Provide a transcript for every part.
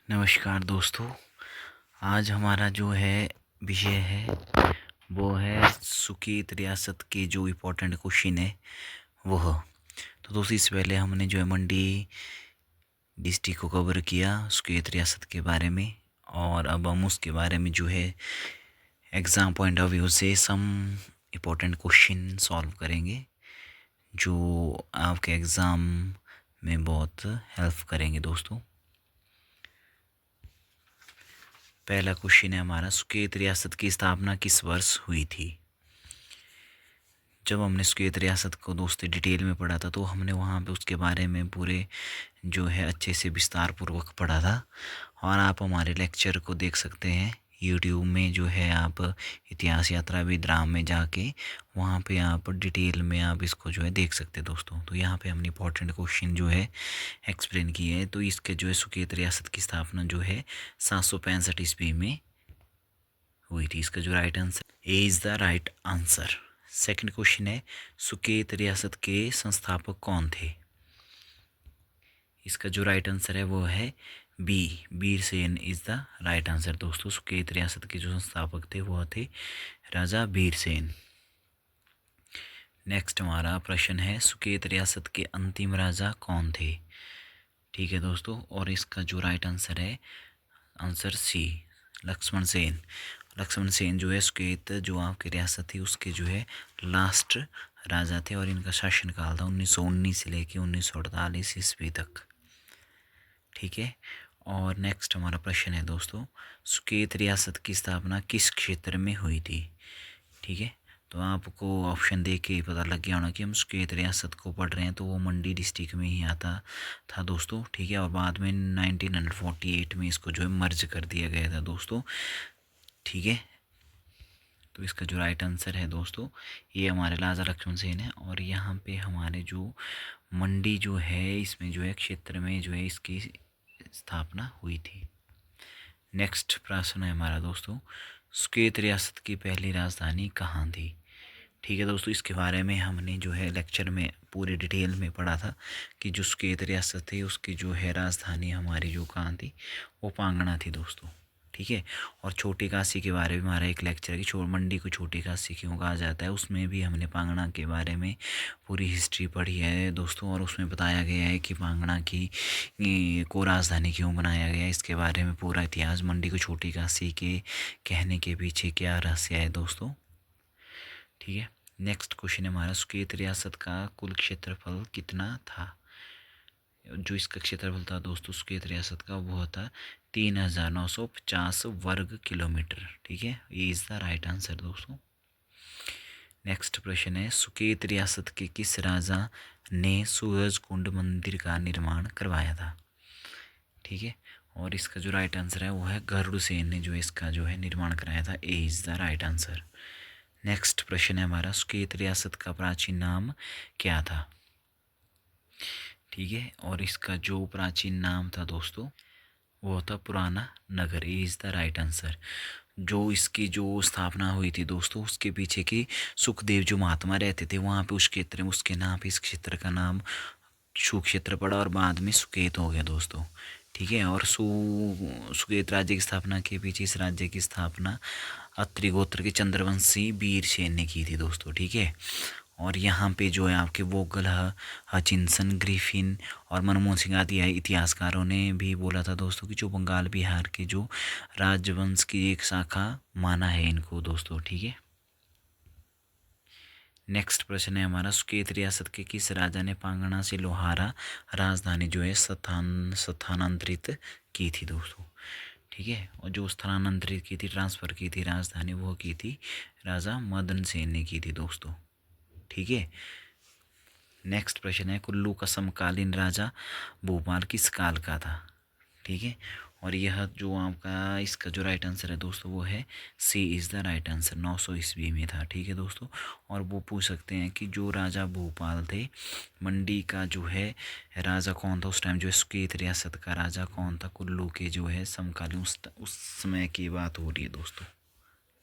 नमस्कार दोस्तों। आज हमारा जो है विषय है वो है सुकेत रियासत के जो इम्पोर्टेंट क्वेश्चन है वह। तो दोस्तों इससे पहले हमने जो है मंडी डिस्ट्रिक्ट को कवर किया सुकेत रियासत के बारे में, और अब हम उसके बारे में जो है एग्ज़ाम पॉइंट ऑफ व्यू से सम इम्पोर्टेंट क्वेश्चन सॉल्व करेंगे जो आपके एग्ज़ाम में बहुत हेल्प करेंगे दोस्तों। पहला क्वेश्चन है हमारा, सुकेत रियासत की स्थापना किस वर्ष हुई थी। जब हमने सुकेत रियासत को दोस्तों डिटेल में पढ़ा था तो हमने वहाँ पे उसके बारे में पूरे जो है अच्छे से विस्तार पूर्वक पढ़ा था, और आप हमारे लेक्चर को देख सकते हैं यूट्यूब में। जो है आप इतिहास यात्रा विद्राम में जाके वहाँ पे आप डिटेल में आप इसको जो है देख सकते हैं दोस्तों। तो यहाँ पे हमने इंपॉर्टेंट क्वेश्चन जो है एक्सप्लेन किए हैं। तो इसके जो है सुकेत रियासत की स्थापना जो है 765 ईस्वी में हुई थी। इसका जो right answer A is the right answer. Second question है, सुकेत रियासत के संस्थापक कौन थे। इसका जो राइट आंसर है वो है B, Birsen is the right answer दोस्तों। सुकेत रियासत के जो संस्थापक थे वो थे राजा बीरसेन। नेक्स्ट हमारा प्रश्न है, सुकेत रियासत के अंतिम राजा कौन थे। ठीक है दोस्तों, और इसका जो राइट आंसर है आंसर सी, लक्ष्मण सेन। लक्ष्मण सेन जो है सुकेत जो आपकी रियासत थी उसके जो है लास्ट राजा थे, और इनका शासनकाल था 1919 से लेके 1948 ईस्वी तक। ठीक है, और नेक्स्ट हमारा प्रश्न है दोस्तों, सुकेत रियासत की स्थापना किस क्षेत्र में हुई थी। ठीक है, तो आपको ऑप्शन देख के पता लग गया होना कि हम सुकेत रियासत को पढ़ रहे हैं, तो वो मंडी डिस्ट्रिक्ट में ही आता था दोस्तों। ठीक है, और बाद में 1948 में इसको जो है मर्ज कर दिया गया था दोस्तों। ठीक है, तो इसका जो राइट आंसर है दोस्तों ये हमारे राजा लक्ष्मण सेन है, और यहाँ पे हमारे जो मंडी जो है इसमें जो है क्षेत्र में जो है इसकी स्थापना हुई थी। नेक्स्ट प्रश्न है हमारा दोस्तों, सुकेत रियासत की पहली राजधानी कहाँ थी। ठीक है दोस्तों, इसके बारे में हमने जो है लेक्चर में पूरे डिटेल में पढ़ा था कि जो सुकेत रियासत थी उसकी जो है राजधानी हमारी जो कहाँ थी वो पांगणा थी दोस्तों। ठीक है, और छोटी काशी के बारे में हमारा एक लेक्चर है कि मंडी को छोटी काशी क्यों कहा जाता है, उसमें भी हमने पांगणा के बारे में पूरी हिस्ट्री पढ़ी है दोस्तों, और उसमें बताया गया है कि पांगणा की को राजधानी क्यों बनाया गया। इसके बारे में पूरा इतिहास, मंडी को छोटी काशी के कहने के पीछे क्या रहस्य है दोस्तों। ठीक है, नेक्स्ट क्वेश्चन है हमारा, सुकेत रियासत का कुल क्षेत्रफल कितना था। जो इसका क्षेत्रफल था दोस्तों सुकेत रियासत का वो था 3950 वर्ग किलोमीटर। ठीक है, ये इज़ द राइट आंसर दोस्तों। नेक्स्ट प्रश्न है, सुकेत रियासत के किस राजा ने सूरज कुंड मंदिर का निर्माण करवाया था। ठीक है, और इसका जो राइट आंसर है वो है गरुड़सेन ने जो इसका जो है निर्माण कराया था। A is the right answer. Next प्रश्न है हमारा, सुकेत रियासत का प्राचीन नाम क्या था। ठीक है, और इसका जो प्राचीन नाम था दोस्तों वो था पुराना नगर। Is the right answer. जो इसकी जो स्थापना हुई थी दोस्तों उसके पीछे की सुखदेव जो महात्मा रहते थे वहाँ पे उस क्षेत्र में उसके नाम पे इस क्षेत्र का नाम सुक्षेत्र पड़ा, और बाद में सुकेत हो गया दोस्तों। ठीक है, और सुकेत राज्य की स्थापना के पीछे इस राज्य की स्थापना अत्रि गोत्र के चंद्रवंशी वीरसेन ने की थी दोस्तों। ठीक है, और यहाँ पे जो है आपके वोगल, हचिनसन, ग्रिफिन और मनमोहन सिंह आदि इतिहासकारों ने भी बोला था दोस्तों कि जो बंगाल बिहार के जो राजवंश की एक शाखा माना है इनको दोस्तों। ठीक है, नेक्स्ट प्रश्न है हमारा, सुकेत रियासत के किस राजा ने पांगणा से लोहारा राजधानी जो है स्थानांतरित की थी दोस्तों। ठीक है, और जो स्थानांतरित की थी, ट्रांसफ़र की थी राजधानी, वो की थी राजा मदन सेन ने की थी दोस्तों। ठीक है, नेक्स्ट प्रश्न है, कुल्लू का समकालीन राजा भोपाल किस काल का था। ठीक है, और यह जो आपका इसका जो राइट आंसर है दोस्तों वो है सी इज़ द राइट आंसर। 900 ईस्वी में था। ठीक है दोस्तों, और वो पूछ सकते हैं कि जो राजा भोपाल थे मंडी का जो है राजा कौन था उस टाइम, जो है सुकेत रियासत का राजा कौन था कुल्लू के जो है समकालीन, उस समय की बात हो रही है दोस्तों।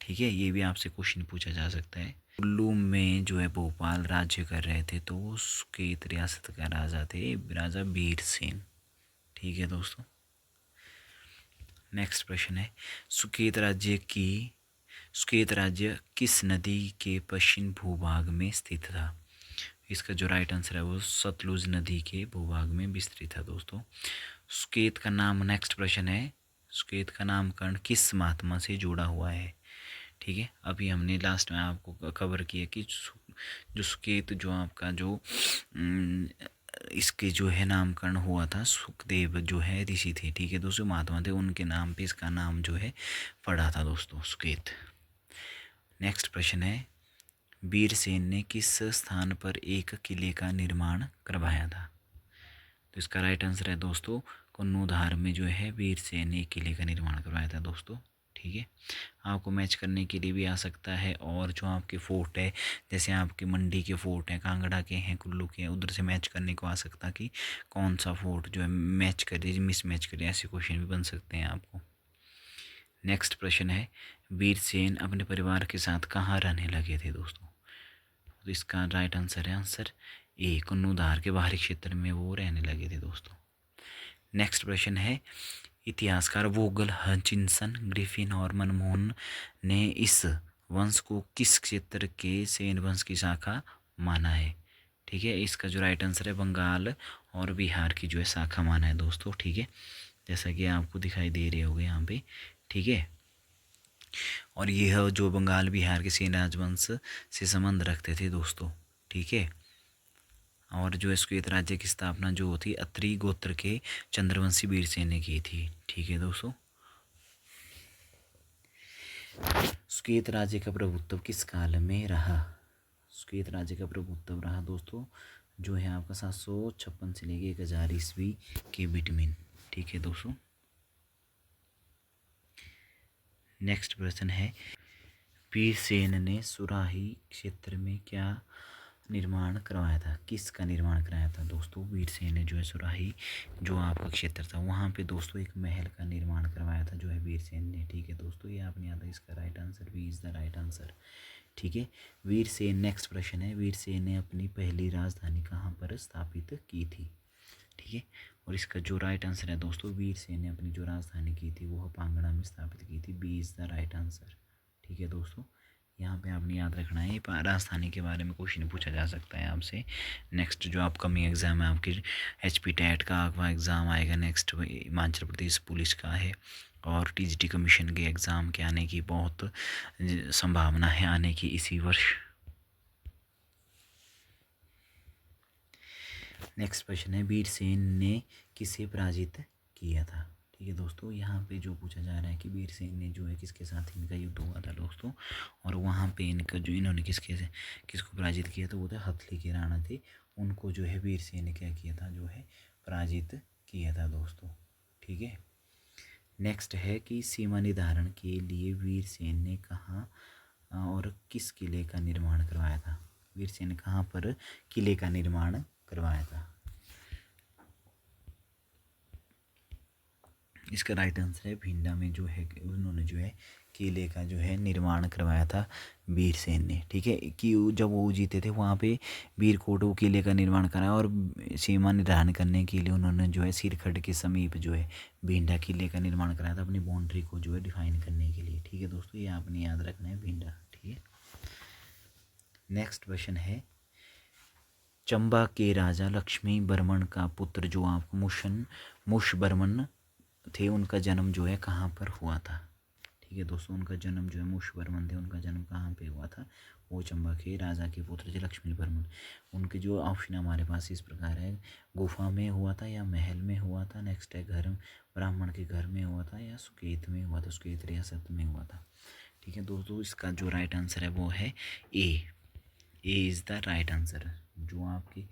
ठीक है, ये भी आपसे क्वेश्चन पूछा जा सकता है। कुल्लू में जो है भोपाल राज्य कर रहे थे तो वो सुकेत रियासत का राजा थे राजा बीर सेन। ठीक है दोस्तों, नेक्स्ट प्रश्न है सुकेत राज्य किस नदी के पश्चिम भूभाग में स्थित था। इसका जो राइट आंसर है वो सतलुज नदी के भूभाग में विस्तृत है दोस्तों। सुकेत का नाम, नेक्स्ट प्रश्न है, सुकेत का नामकरण किस महात्मा से जुड़ा हुआ है। ठीक है, अभी हमने लास्ट में आपको कवर किया कि जो सुकेत जो आपका जो इसके जो है नामकरण हुआ था, सुखदेव जो है ऋषि थे, ठीक है दोस्तों, महात्मा थे, उनके नाम पे इसका नाम जो है पड़ा था दोस्तों, सुकेत। नेक्स्ट प्रश्न है वीरसेन ने किस स्थान पर एक किले का निर्माण करवाया था। तो इसका राइट आंसर है दोस्तों कन्नूधार में जो है वीरसेन ने एक किले का निर्माण करवाया था दोस्तों। ठीक है, आपको मैच करने के लिए भी आ सकता है, और जो आपके फोर्ट है, जैसे आपके मंडी के फोर्ट हैं, कांगड़ा के हैं, कुल्लू के हैं, उधर से मैच करने को आ सकता कि कौन सा फोर्ट जो है मैच करे, मिस मैच करे, ऐसे क्वेश्चन भी बन सकते हैं आपको। नेक्स्ट प्रश्न है वीरसेन अपने परिवार के साथ कहाँ रहने लगे थे दोस्तों। तो इसका राइट आंसर है आंसर ए, कन्नूधार के बाहरी क्षेत्र में वो रहने लगे थे दोस्तों। नेक्स्ट प्रश्न है इतिहासकार वोगल, हचिंसन, ग्रिफिन और मनमोहन ने इस वंश को किस क्षेत्र के सेन वंश की शाखा माना है। ठीक है, इसका जो राइट आंसर है बंगाल और बिहार की जो है शाखा माना है दोस्तों। ठीक है, जैसा कि आपको दिखाई दे रहे होंगे यहाँ पे। ठीक है, और यह जो बंगाल बिहार के सेन राजवंश से संबंध रखते थे दोस्तों। ठीक है, और जो सुकेत राज्य की स्थापना जो थी अत्रि गोत्र के चंद्रवंशी वीरसेन ने की थी। ठीक है दोस्तों, सुकेत राज्य का प्रभुत्व किस काल में रहा। सुकेत राज्य का प्रभुत्व रहा दोस्तों जो है आपका 756 से लेके 1000 ईस्वी के बिटवीन। ठीक है दोस्तों, नेक्स्ट प्रश्न है वीरसेन ने सुराही क्षेत्र में क्या निर्माण करवाया था, किसका निर्माण कराया था दोस्तों। वीरसेन ने जो है सुराही जो आपका क्षेत्र था वहाँ पे दोस्तों एक महल का निर्माण करवाया था जो है वीरसेन ने। ठीक है दोस्तों, ये आपने याद है, इसका right answer B is the right answer. ठीक है, वीरसेन, नेक्स्ट प्रश्न है वीरसेन ने अपनी पहली राजधानी कहाँ पर स्थापित की थी। ठीक है, और इसका जो राइट आंसर है दोस्तों वीरसेन ने अपनी जो राजधानी की थी वो पांगड़ा में स्थापित की थी, B is the right answer. ठीक है दोस्तों, यहाँ पे आपने याद रखना है, राजधानी के बारे में क्वेश्चन पूछा जा सकता है आपसे। नेक्स्ट जो अपकमिंग एग्ज़ाम है आपकी HP टेट का आपका एग्ज़ाम आएगा, नेक्स्ट हिमाचल प्रदेश पुलिस का है, और TGT कमीशन के एग्ज़ाम के आने की बहुत संभावना है आने की इसी वर्ष। नेक्स्ट प्रश्न है वीरसेन ने किसे पराजित किया था। ठीक है दोस्तों, यहाँ पे जो पूछा जा रहा है कि वीरसेन ने जो है किसके साथ इनका युद्ध हुआ था दोस्तों, और वहाँ पे इनका जो इन्होंने किसको पराजित किया था वो थे हथली के राणा थे, उनको जो है वीरसेन ने क्या किया था जो है पराजित किया था दोस्तों। ठीक है, नेक्स्ट है कि सीमा निर्धारण के लिए वीरसेन ने कहाँ और किस किले का निर्माण करवाया था। वीरसेन ने कहाँ पर किले का निर्माण करवाया था। इसका राइट आंसर है भिंडा में जो है उन्होंने जो है किले का जो है निर्माण करवाया था वीरसेन ने। ठीक है, कि जब वो जीते थे वहाँ पे वीरकोट वो किले का निर्माण कराया, और सीमा निर्धारण करने के लिए उन्होंने जो है सिरखड़ के समीप जो है भिंडा किले का निर्माण कराया था अपनी बाउंड्री को जो है डिफाइन करने के लिए। ठीक है दोस्तों, ये आपने याद रखना है भिंडा। ठीक है, नेक्स्ट क्वेश्चन है चंबा के राजा लक्ष्मी बर्मन का पुत्र जो आप मुश बर्मन थे, उनका जन्म जो है कहाँ पर हुआ था। ठीक है दोस्तों, उनका जन्म जो है मुश बर्मन थे, उनका जन्म कहाँ पे हुआ था, वो चंबा के राजा के पुत्र थे लक्ष्मी बर्मन। उनके जो ऑप्शन हमारे पास इस प्रकार है, गुफा में हुआ था या महल में हुआ था, नेक्स्ट है घर ब्राह्मण के घर में हुआ था, या सुकेत में हुआ था, सुकेत रियासत में हुआ था। ठीक है दोस्तों, इसका जो राइट आंसर है वो है A is the right answer. जो आपकी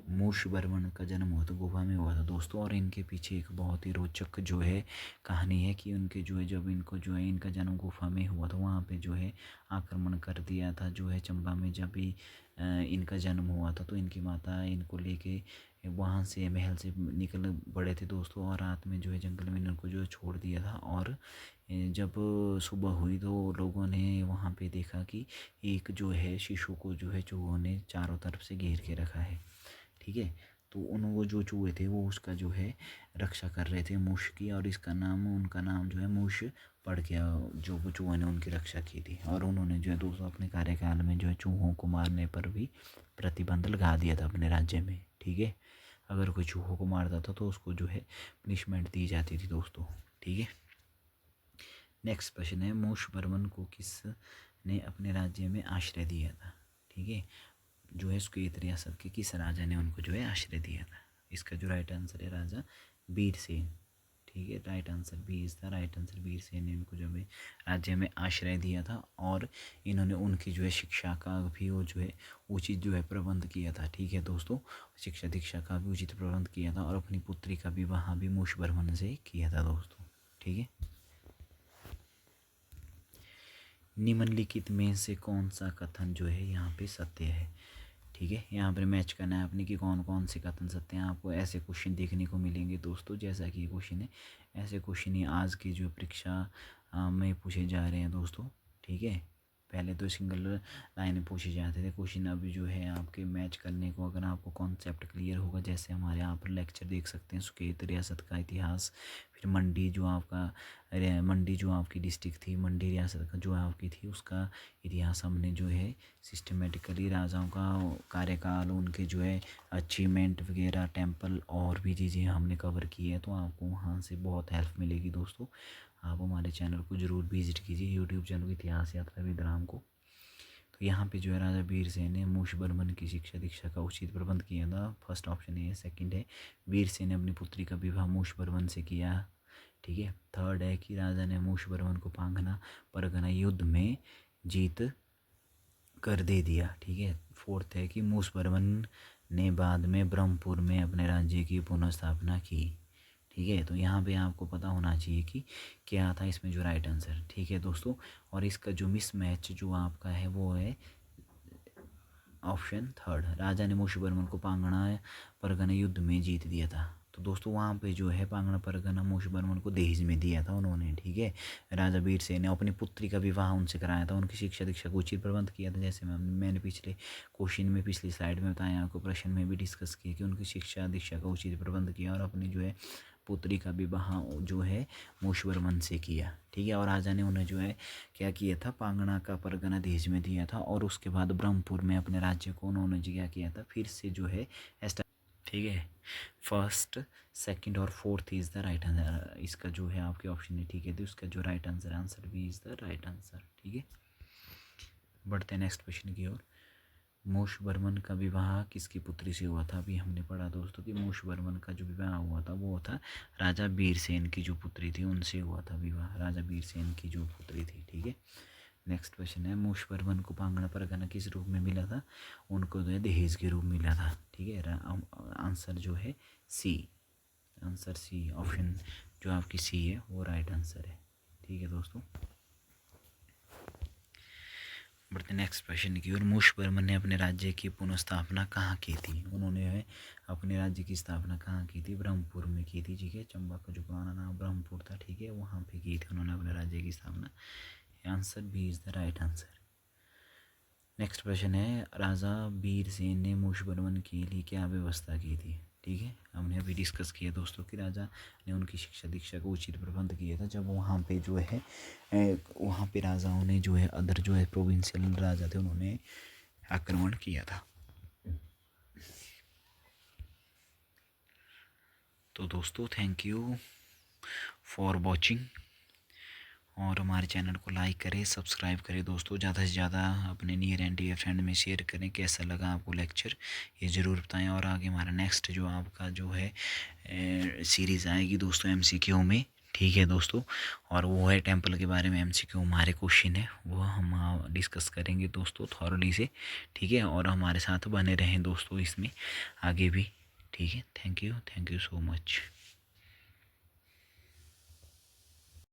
मूश बर्मन का जन्म हुआ था गुफा में हुआ था दोस्तों, और इनके पीछे एक बहुत ही रोचक जो है कहानी है कि उनके जो है जब इनको जो है इनका जन्म गुफा में हुआ था वहाँ पे जो है आक्रमण कर दिया था जो है चंबा में। जब भी इनका जन्म हुआ था तो इनकी माता इनको लेके वहाँ से महल से निकल पड़े थे दोस्तों, और रात में जो है जंगल में इनको जो है छोड़ दिया था। और जब सुबह हुई तो लोगों ने वहाँ पे देखा कि एक जो है शिशु को जो है चूहों ने चारों तरफ से घेर के रखा है। ठीक है, तो वो जो चूहे थे वो उसका जो है रक्षा कर रहे थे मूश की, और उनका नाम जो है मूश पड़ गया। जो वो चूहों ने उनकी रक्षा की थी, और उन्होंने जो है दोस्तों अपने कार्यकाल में जो है चूहों को मारने पर भी प्रतिबंध लगा दिया था अपने राज्य में। ठीक है, अगर कोई चूहों को मारता था तो उसको जो है पनिशमेंट दी जाती थी दोस्तों। ठीक है, नेक्स्ट क्वेश्चन है मूश बर्मन को किस ने अपने राज्य में आश्रय दिया था। ठीक है, जो है सुकेत रियासत के किस राजा ने उनको जो है आश्रय दिया था। इसका जो राइट आंसर है राजा बीरसेन। ठीक है, right answer B is the right answer. Birsen ने उनको जो है राज्य में आश्रय दिया था, और इन्होंने उनकी जो है शिक्षा का भी वो जो है उचित जो है प्रबंध किया था। ठीक है दोस्तों, शिक्षा दीक्षा का भी उचित प्रबंध किया था, और अपनी पुत्री का विवाह भी मूश बर्मन से किया था दोस्तों। ठीक है, निम्नलिखित में से कौन सा कथन जो है यहाँ पे सत्य है। ठीक है, यहाँ पर मैच करना है आपने कि कौन कौन से कथन सत्य हैं। आपको ऐसे क्वेश्चन देखने को मिलेंगे दोस्तों, जैसा कि ये क्वेश्चन है, ऐसे क्वेश्चन ही आज की जो परीक्षा में पूछे जा रहे हैं दोस्तों। ठीक है, पहले तो सिंगल लाइन में पूछे जाते थे क्वेश्चन, अभी जो है आपके मैच करने को, अगर आपको कॉन्सेप्ट क्लियर होगा, जैसे हमारे यहाँ पर लेक्चर देख सकते हैं सुकेत रियासत का इतिहास, फिर मंडी जो आपकी डिस्ट्रिक्ट थी, मंडी रियासत का जो आपकी थी उसका इतिहास हमने जो है सिस्टमेटिकली राजाओं का कार्यकाल, उनके जो है अचीवमेंट वगैरह, टेम्पल और भी चीज़ें हमने कवर की है, तो आपको वहाँ से बहुत हेल्प मिलेगी दोस्तों। आप हमारे चैनल को ज़रूर विजिट कीजिए, यूट्यूब चैनल इतिहास यात्रा विद राम को। तो यहाँ पे जो है राजा बीरसेन ने मूश बर्मन की शिक्षा दीक्षा का उचित प्रबंध किया था। फर्स्ट ऑप्शन है। सेकंड है बीरसेन ने अपनी पुत्री का विवाह मूश बर्मन से किया। ठीक है, थर्ड है कि राजा ने मूश बर्मन को पांगना परगना युद्ध में जीत कर दे दिया। ठीक है, फोर्थ है कि मूश बर्मन ने बाद में ब्रह्मपुर में अपने राज्य की पुनर्स्थापना की। ठीक है, तो यहाँ पे आपको पता होना चाहिए कि क्या था इसमें जो राइट आंसर। ठीक है दोस्तों, और इसका जो मिसमैच जो आपका है वो है ऑप्शन थर्ड, राजा ने मूश बर्मन को पांगना परगना युद्ध में जीत दिया था। तो दोस्तों वहाँ पे जो है पांगना परगना मूश बर्मन को दहेज में दिया था उन्होंने। ठीक है, राजा बीरसेन ने अपनी पुत्री का विवाह उनसे कराया था, उनकी शिक्षा दीक्षा को उचित प्रबंध किया था, जैसे मैंने पिछले क्वेश्चन में पिछली स्लाइड में बताया, आपको प्रश्न में भी डिस्कस किया कि उनकी शिक्षा दीक्षा का उचित प्रबंध किया, और अपनी जो है पुत्री का विवाह जो है मूश बर्मन से किया। ठीक है, और राजा ने उन्हें जो है क्या किया था, पांगना का परगना दहेज में दिया था, और उसके बाद ब्रह्मपुर में अपने राज्य को उन्होंने क्या किया था, फिर से जो है। ठीक है, फर्स्ट सेकंड और fourth is the right answer. इसका जो है आपके ऑप्शन है। ठीक है, तो इसका जो right answer answer B is the right answer. ठीक है, बढ़ते हैं नेक्स्ट क्वेश्चन की ओर। मूश बर्मन का विवाह किसकी पुत्री से हुआ था। अभी हमने पढ़ा दोस्तों कि मूश बर्मन का जो विवाह हुआ था वो था राजा बीरसेन की जो पुत्री थी उनसे हुआ था विवाह, राजा बीरसेन की जो पुत्री थी। ठीक है, नेक्स्ट क्वेश्चन है मूश बर्मन को पांगना परगना किस रूप में मिला था। उनको जो है दहेज के रूप में मिला था। ठीक है, आंसर जो है सी, आंसर सी, ऑप्शन जो आपकी सी है वो राइट आंसर है। ठीक है दोस्तों, बढ़ते नेक्स्ट क्वेश्चन की ओर। मूश बर्मन ने अपने राज्य की पुनर्स्थापना कहाँ की थी। उन्होंने अपने राज्य की स्थापना कहाँ की थी, ब्रह्मपुर में की थी। ठीक है, चंबा का जो पुराना नाम ब्रह्मपुर था, ठीक है, वहाँ पे की थी उन्होंने अपने राज्य की स्थापना। Answer B is the right answer. Next question है राजा बीरसेन ने मूश बर्मन के लिए क्या व्यवस्था की थी। ठीक है, हमने अभी डिस्कस किया दोस्तों कि राजा ने उनकी शिक्षा दीक्षा को उचित प्रबंध किया था, जब वहाँ पे जो है वहाँ पे राजाओं ने जो है अदर जो है प्रोविंशियल राजा थे उन्होंने आक्रमण किया था। तो दोस्तों थैंक यू फॉर वॉचिंग, और हमारे चैनल को लाइक करें, सब्सक्राइब करें दोस्तों, ज़्यादा से ज़्यादा अपने नियर एंड डियर फ्रेंड में शेयर करें। कैसा लगा आपको लेक्चर ये ज़रूर बताएं, और आगे हमारा नेक्स्ट जो आपका जो है सीरीज़ आएगी दोस्तों एमसीक्यू में। ठीक है दोस्तों, और वो है टेम्पल के बारे में एमसीक्यू हमारे क्वेश्चन है, वो हम डिस्कस करेंगे दोस्तों थॉरली से। ठीक है, और हमारे साथ बने रहें दोस्तों इसमें आगे भी। ठीक है, थैंक यू सो मच।